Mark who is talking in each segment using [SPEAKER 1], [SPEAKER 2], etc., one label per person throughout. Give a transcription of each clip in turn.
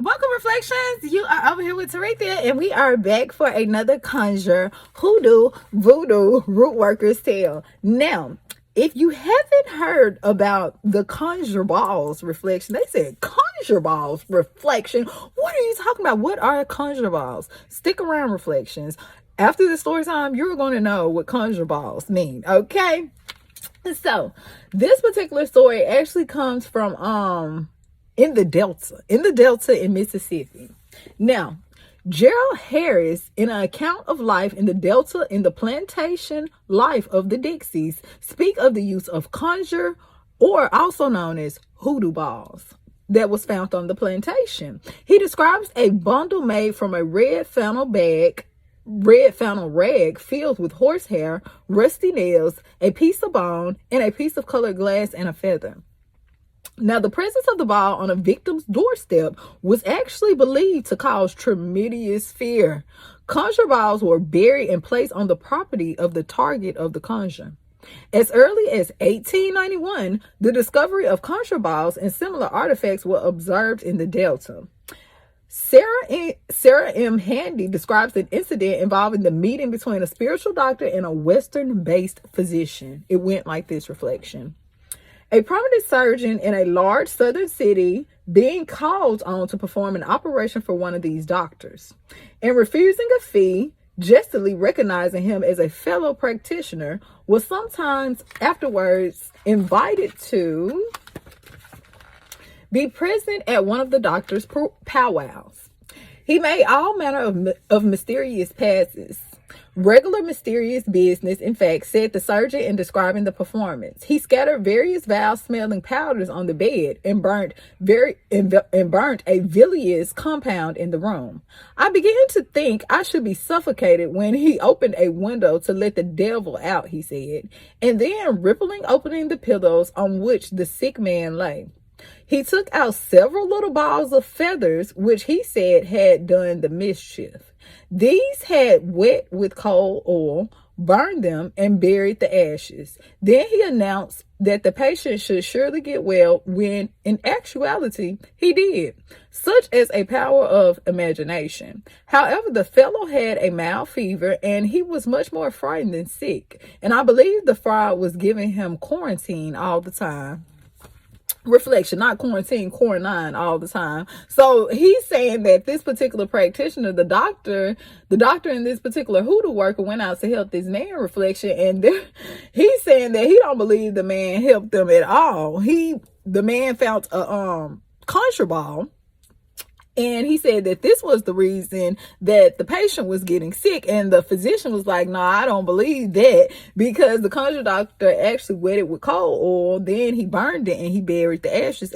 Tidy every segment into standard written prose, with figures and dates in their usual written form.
[SPEAKER 1] Welcome, Reflections. You are over here with Tarithia, and we are back for another Conjure, Hoodoo, Voodoo, Root Workers Tale. Now, if you haven't heard about the Conjure Balls reflection, they said Conjure Balls reflection. What are you talking about? What are Conjure Balls? Stick around, Reflections. After the story time, you're going to know what Conjure Balls mean, okay? So, this particular story actually comes from in the Delta in Mississippi. Now, Gerald Harris, in an account of life in the Delta in the plantation life of the Dixies, speak of the use of conjure, or also known as hoodoo balls, that was found on the plantation. He describes a bundle made from a red flannel rag filled with horsehair, rusty nails, a piece of bone, and a piece of colored glass and a feather. Now, the presence of the ball on a victim's doorstep was actually believed to cause tremendous fear. Conjure balls were buried and placed on the property of the target of the conjure. As early as 1891, the discovery of conjure balls and similar artifacts were observed in the Delta. Sarah M. Handy describes an incident involving the meeting between a spiritual doctor and a Western-based physician. It went like this, reflection. A prominent surgeon in a large southern city being called on to perform an operation for one of these doctors. And refusing a fee, jestingly recognizing him as a fellow practitioner, was sometimes afterwards invited to be present at one of the doctor's powwows. He made all manner of mysterious passes. Regular mysterious business, in fact, said the surgeon in describing the performance. He scattered various foul-smelling powders on the bed and burnt a bilious compound in the room. I began to think I should be suffocated when he opened a window to let the devil out, he said, and then opening the pillows on which the sick man lay. He took out several little balls of feathers, which he said had done the mischief. These had wet with coal oil, burned them, and buried the ashes. Then he announced that the patient should surely get well, when in actuality he did, such as a power of imagination. However, the fellow had a mild fever, and he was much more frightened than sick, and I believe the fraud was giving him quarantine all the time. Reflection, not quarantine all the time. So he's saying that this particular practitioner, the doctor in this particular hoodoo worker, went out to help this man, reflection, and he's saying that he don't believe the man helped them at all. The man found a conjure ball, and he said that this was the reason that the patient was getting sick. And the physician was like, no, I don't believe that, because the conjure doctor actually wet it with coal oil. Then he burned it and he buried the ashes,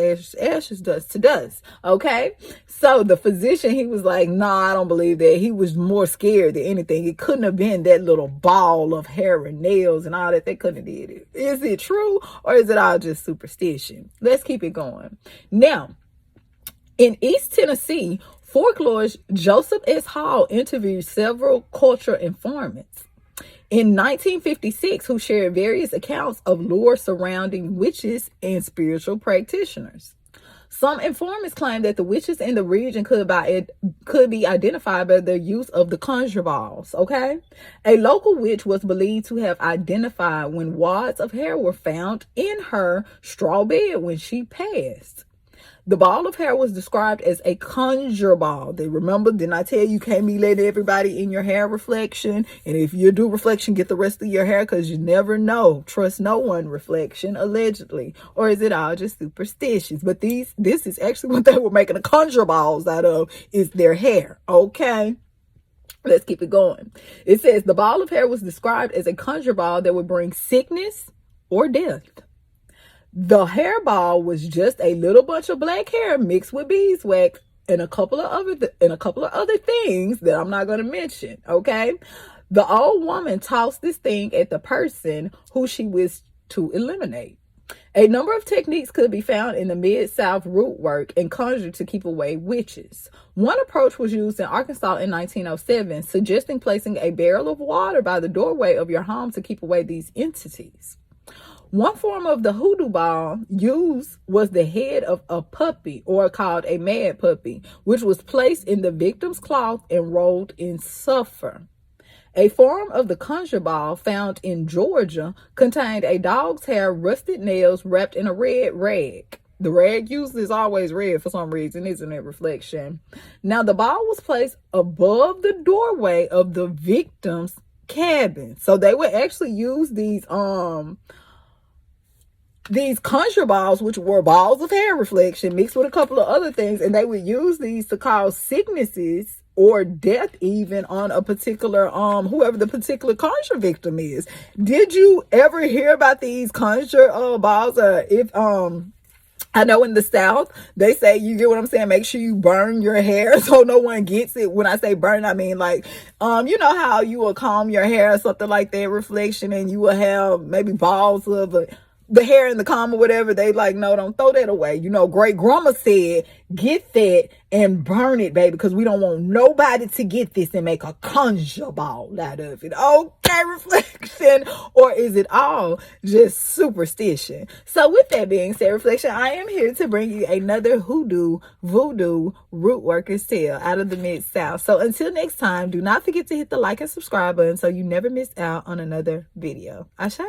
[SPEAKER 1] dust to dust. Okay. So the physician, he was like, no, I don't believe that. He was more scared than anything. It couldn't have been that little ball of hair and nails and all that. They couldn't have did it. Is it true, or is it all just superstition? Let's keep it going. Now, in East Tennessee, folklorist Joseph S. Hall interviewed several cultural informants in 1956 who shared various accounts of lore surrounding witches and spiritual practitioners. Some informants claimed that the witches in the region could be identified by their use of the conjure balls, okay? A local witch was believed to have identified when wads of hair were found in her straw bed when she passed. The ball of hair was described as a conjure ball. Remember, didn't I tell you can't be letting everybody in your hair, reflection? And if you do reflection, get the rest of your hair, because you never know. Trust no one, reflection, allegedly. Or is it all just superstitious? But this is actually what they were making the conjure balls out of, is their hair. Okay? Let's keep it going. It says the ball of hair was described as a conjure ball that would bring sickness or death. The hairball was just a little bunch of black hair mixed with beeswax and a couple of other things that I'm not going to mention. Okay, the old woman tossed this thing at the person who she wished to eliminate. A number of techniques could be found in the Mid-South root work and conjure to keep away witches. One approach was used in Arkansas in 1907, suggesting placing a barrel of water by the doorway of your home to keep away these entities. One form of the hoodoo ball used was the head of a puppy, or called a mad puppy, which was placed in the victim's cloth and rolled in sulfur. A form of the conjure ball found in Georgia contained a dog's hair, rusted nails wrapped in a red rag. The rag used is always red for some reason, isn't it? Reflection. Now, the ball was placed above the doorway of the victim's cabin. So they would actually use these conjure balls, which were balls of hair reflection mixed with a couple of other things, and they would use these to cause sicknesses or death even on a particular whoever the particular conjure victim is. Did you ever hear about these conjure balls? If I know in the South, they say, you get what I'm saying, make sure you burn your hair so no one gets it. When I say burn, I mean like, you know how you will comb your hair or something like that, reflection, and you will have maybe balls of the hair in the comb or whatever. They like, no, don't throw that away. You know, great grandma said, get that and burn it, baby, because we don't want nobody to get this and make a conjure ball out of it. Okay, reflection. Or is it all just superstition? So with that being said, reflection, I am here to bring you another voodoo root worker's tale out of the Mid-South. So until next time, do not forget to hit the like and subscribe button so you never miss out on another video. Ashe?